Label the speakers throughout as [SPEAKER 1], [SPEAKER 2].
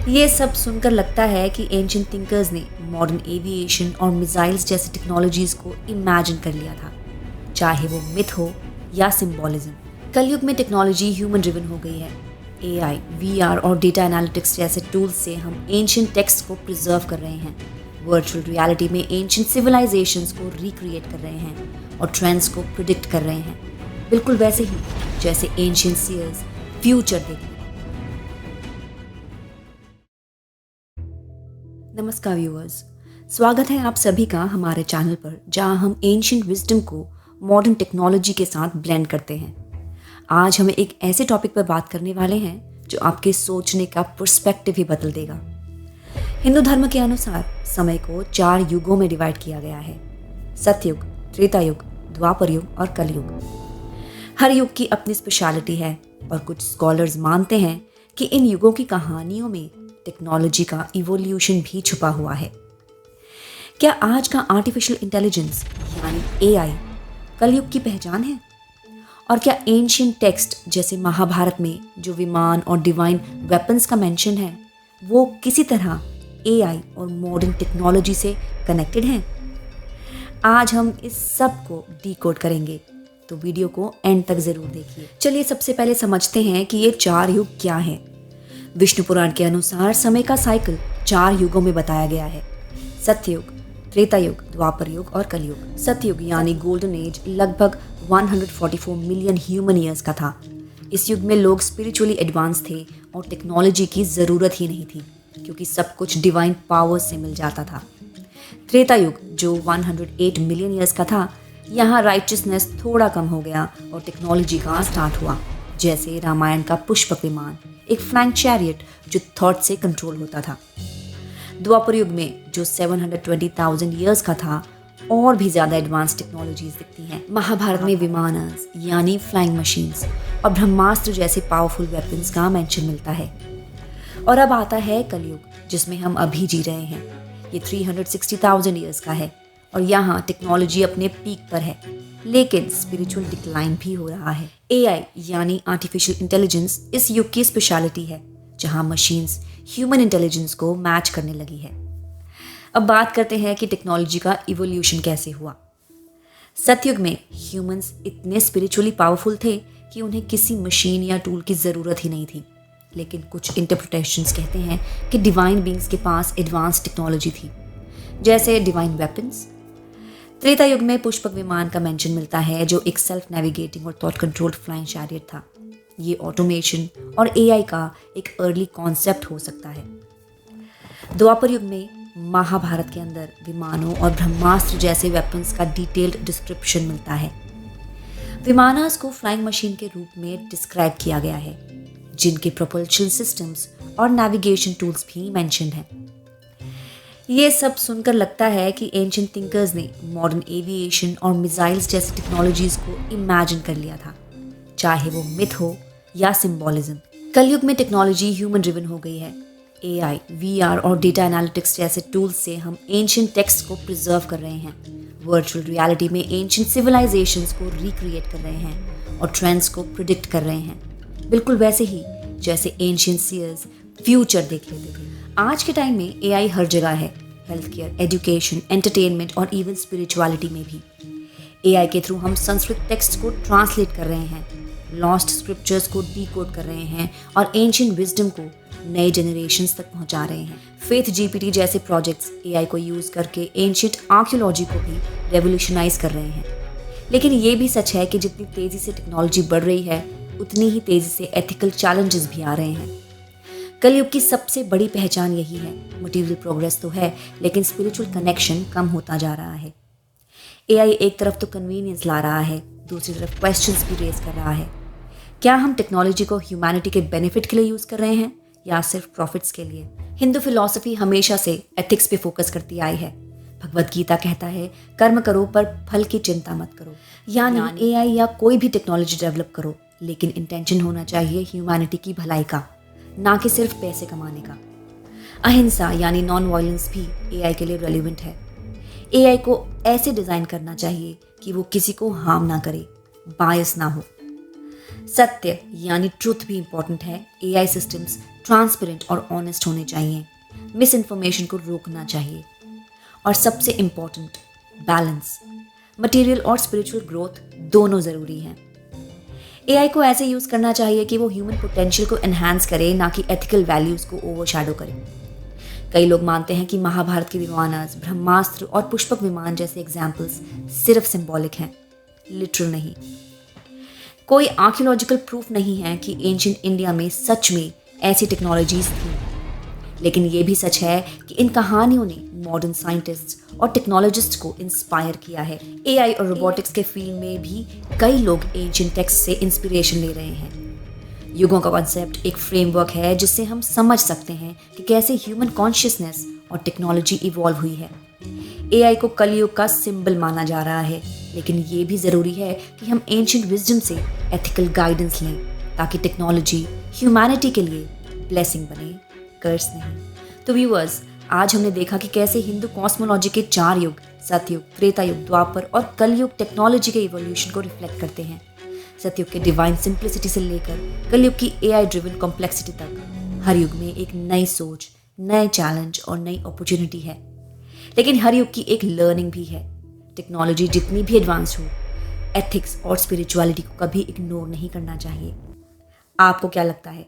[SPEAKER 1] ये सब सुनकर लगता है कि एंशिएंट थिंकर्स ने मॉडर्न एविएशन और मिसाइल्स जैसी टेक्नोलॉजीज को इमेजिन कर लिया था, चाहे वो मिथ हो या सिंबॉलिज्म। कलयुग में टेक्नोलॉजी ह्यूमन ड्रिवन हो गई है। एआई, वीआर और डेटा एनालिटिक्स जैसे टूल्स से हम एंशिएंट टेक्स्ट को प्रिजर्व कर रहे हैं, वर्चुअल रियलिटी में एंशिएंट सिविलाइजेशंस को रिक्रिएट कर रहे हैं और ट्रेंड्स को प्रिडिक्ट कर रहे हैं, बिल्कुल वैसे ही जैसे एंशिएंट सीयर्स फ्यूचर देखते। नमस्कार व्यूअर्स, स्वागत है आप सभी का हमारे चैनल पर, जहां हम एंशिएंट विजडम को मॉडर्न टेक्नोलॉजी के साथ ब्लेंड करते हैं। आज हम एक ऐसे टॉपिक पर बात करने वाले हैं जो आपके सोचने का पर्सपेक्टिव ही बदल देगा। हिंदू धर्म के अनुसार समय को 4 युगों में डिवाइड किया गया है: सतयुग, त्रेता युग, द्वापर युग और कलयुग। हर युग की अपनी स्पेशलिटी है और कुछ स्कॉलर्स मानते हैं कि इन युगों की कहानियों में टेक्नोलॉजी का इवोल्यूशन भी छुपा हुआ है। क्या आज का आर्टिफिशियल इंटेलिजेंस यानी एआई कलयुग की पहचान है? और क्या एंशिएंट टेक्स्ट जैसे महाभारत में जो विमान और डिवाइन वेपन्स का मेंशन है, वो किसी तरह एआई और मॉडर्न टेक्नोलॉजी से कनेक्टेड हैं? आज हम इस सब को डीकोड करेंगे, तो वीडियो को एंड तक जरूर देखिए। चलिए सबसे पहले समझते हैं कि ये 4 युग क्या हैं। विष्णु पुराण के अनुसार समय का साइकिल 4 युगों में बताया गया है: सतयुग, त्रेता युग, द्वापर युग और कलयुग। सतयुग यानी गोल्डन एज लगभग 144 मिलियन ह्यूमन ईयर्स का था। इस युग में लोग स्पिरिचुअली एडवांस थे और टेक्नोलॉजी की ज़रूरत ही नहीं थी, क्योंकि सब कुछ डिवाइन पावर से मिल जाता था। त्रेता युग जो 108 मिलियन ईयर्स का था, यहाँ राइचियसनेस थोड़ा कम हो गया और टेक्नोलॉजी का स्टार्ट हुआ, जैसे रामायण का पुष्पक विमान, एक फ्लाइंग चैरियट जो थॉट से कंट्रोल होता था। द्वापर युग में जो 720,000 ईयर्स का था, और भी ज्यादा एडवांस टेक्नोलॉजीज दिखती हैं। महाभारत में विमानस यानी फ्लाइंग मशीन्स और ब्रह्मास्त्र जैसे पावरफुल वेपन्स का मेंशन मिलता है। और अब आता है कलयुग, जिसमें हम अभी जी रहे हैं। ये 360,000 ईयर्स का है और यहाँ टेक्नोलॉजी अपने पीक पर है, लेकिन स्पिरिचुअल डिक्लाइन भी हो रहा है। एआई यानी आर्टिफिशियल इंटेलिजेंस इस युग की स्पेशलिटी है, जहाँ मशीन्स ह्यूमन इंटेलिजेंस को मैच करने लगी है। अब बात करते हैं कि टेक्नोलॉजी का इवोल्यूशन कैसे हुआ। सतयुग में ह्यूमंस इतने स्पिरिचुअली पावरफुल थे कि उन्हें किसी मशीन या टूल की ज़रूरत ही नहीं थी, लेकिन कुछ इंटरप्रिटेशंस कहते हैं कि डिवाइन बींग्स के पास एडवांस टेक्नोलॉजी थी, जैसे डिवाइन वेपन्स। त्रेता युग में पुष्पक विमान का मेंशन मिलता है, जो एक सेल्फ नेविगेटिंग और थॉट कंट्रोल्ड फ्लाइंग चैरियट था। ये ऑटोमेशन और एआई का एक अर्ली कॉन्सेप्ट हो सकता है। द्वापर युग में महाभारत के अंदर विमानों और ब्रह्मास्त्र जैसे वेपन्स का डिटेल्ड डिस्क्रिप्शन मिलता है। विमानस को फ्लाइंग मशीन के रूप में डिस्क्राइब किया गया है, जिनके प्रोपल्शन सिस्टम्स और नेविगेशन टूल्स भी मेंशन हैं। ये सब सुनकर लगता है कि एंशिएंट थिंकर्स ने मॉडर्न एविएशन और मिसाइल्स जैसी टेक्नोलॉजीज को इमेजिन कर लिया था, चाहे वो मिथ हो या सिंबॉलिज्म। कलयुग में टेक्नोलॉजी ह्यूमन ड्रिवन हो गई है। एआई, वीआर और डेटा एनालिटिक्स जैसे टूल्स से हम एंशिएंट टेक्स्ट को प्रिजर्व कर रहे हैं, वर्चुअल रियलिटी में एंशिएंट सिविलाइजेशंस को रिक्रिएट कर रहे हैं और ट्रेंड्स को प्रिडिक्ट कर रहे हैं, बिल्कुल वैसे ही जैसे एंशिएंट सीयर्स फ्यूचर देख लेते थे। आज के टाइम में एआई हर जगह है, हेल्थ केयर, एजुकेशन, एंटरटेनमेंट और इवन स्पिरिचुअलिटी में भी। एआई के थ्रू हम संस्कृत टेक्स्ट को ट्रांसलेट कर रहे हैं, लॉस्ट स्क्रिप्चर्स को डीकोड कर रहे हैं और एंशिएंट विजडम को नए जनरेशन्स तक पहुंचा रहे हैं। फेथ जीपीटी जैसे प्रोजेक्ट्स एआई को यूज़ करके एंशिएंट आर्कियोलॉजी को भी रेवोल्यूशनाइज कर रहे हैं। लेकिन ये भी सच है कि जितनी तेज़ी से टेक्नोलॉजी बढ़ रही है, उतनी ही तेज़ी से एथिकल चैलेंजेस भी आ रहे हैं। कलयुग की सबसे बड़ी पहचान यही है। मटीरियल प्रोग्रेस तो है, लेकिन स्पिरिचुअल कनेक्शन कम होता जा रहा है। एआई एक तरफ तो कन्वीनियंस ला रहा है, दूसरी तरफ क्वेश्चंस भी रेज कर रहा है। क्या हम टेक्नोलॉजी को ह्यूमैनिटी के बेनिफिट के लिए यूज़ कर रहे हैं या सिर्फ प्रॉफिट्स के लिए? हिंदू फिलॉसफी हमेशा से एथिक्स पे फोकस करती आई है। भगवत गीता कहता है, कर्म करो पर फल की चिंता मत करो। यानी एआई या कोई भी टेक्नोलॉजी डेवलप करो, लेकिन इंटेंशन होना चाहिए ह्यूमैनिटी की भलाई का, ना कि सिर्फ पैसे कमाने का। अहिंसा यानी नॉन वायलेंस भी एआई के लिए रेलिवेंट है। एआई को ऐसे डिज़ाइन करना चाहिए कि वो किसी को हार्म ना करे, बायस ना हो। सत्य यानी ट्रूथ भी इंपॉर्टेंट है। एआई सिस्टम्स ट्रांसपेरेंट और ऑनेस्ट होने चाहिए, मिस इन्फॉर्मेशन को रोकना चाहिए और सबसे इम्पॉर्टेंट बैलेंस, मटेरियल और स्पिरिचुअल ग्रोथ दोनों ज़रूरी हैं। एआई को ऐसे यूज़ करना चाहिए कि वो ह्यूमन पोटेंशियल को एनहांस करे, ना कि एथिकल वैल्यूज़ को ओवरशैडो करे। कई लोग मानते हैं कि महाभारत के विमानस, ब्रह्मास्त्र और पुष्पक विमान जैसे एग्जाम्पल्स सिर्फ सिंबॉलिक हैं, लिटरल नहीं। कोई आर्कियोलॉजिकल प्रूफ नहीं है कि एंशिएंट इंडिया में सच में ऐसी टेक्नोलॉजीज थी, लेकिन ये भी सच है कि इन कहानियों ने मॉडर्न साइंटिस्ट्स और टेक्नोलॉजिस्ट को इंस्पायर किया है। एआई और रोबोटिक्स के फील्ड में भी कई लोग एंशिएंट टेक्स्ट से इंस्पिरेशन ले रहे हैं। युगों का कॉन्सेप्ट एक फ्रेमवर्क है जिससे हम समझ सकते हैं कि कैसे ह्यूमन कॉन्शियसनेस और टेक्नोलॉजी इवॉल्व हुई है। एआई को कलयुग का सिंबल माना जा रहा है, लेकिन ये भी ज़रूरी है कि हम एंशिएंट विजडम से एथिकल गाइडेंस लें, ताकि टेक्नोलॉजी ह्यूमैनिटी के लिए ब्लेसिंग बने, कर्स नहीं। तो व्यूअर्स, आज हमने देखा कि कैसे हिंदू कॉस्मोलॉजी के 4 युग, सतयुग, त्रेता युग, द्वापर और कलयुग टेक्नोलॉजी के इवोल्यूशन को रिफ्लेक्ट करते हैं। सतयुग के डिवाइन सिंप्लिसिटी से लेकर कलयुग की एआई ड्रिवन कॉम्प्लेक्सिटी तक, हर युग में एक नई सोच, नए चैलेंज और नई अपॉर्चुनिटी है। लेकिन हर युग की एक लर्निंग भी है। टेक्नोलॉजी जितनी भी एडवांस हो, एथिक्स और स्पिरिचुअलिटी को कभी इग्नोर नहीं करना चाहिए। आपको क्या लगता है,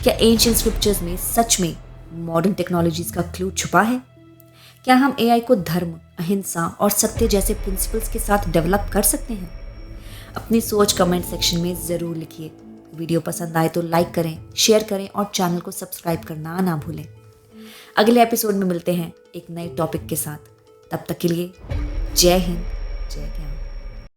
[SPEAKER 1] क्या एंशिएंट स्क्रिप्चर्स में सच में मॉडर्न टेक्नोलॉजीज का क्लू छुपा है? क्या हम एआई को धर्म, अहिंसा और सत्य जैसे प्रिंसिपल्स के साथ डेवलप कर सकते हैं? अपनी सोच कमेंट सेक्शन में ज़रूर लिखिए। वीडियो पसंद आए तो लाइक करें, शेयर करें और चैनल को सब्सक्राइब करना ना भूलें। अगले एपिसोड में मिलते हैं एक नए टॉपिक के साथ। तब तक के लिए जय हिंद, जय ज्ञान।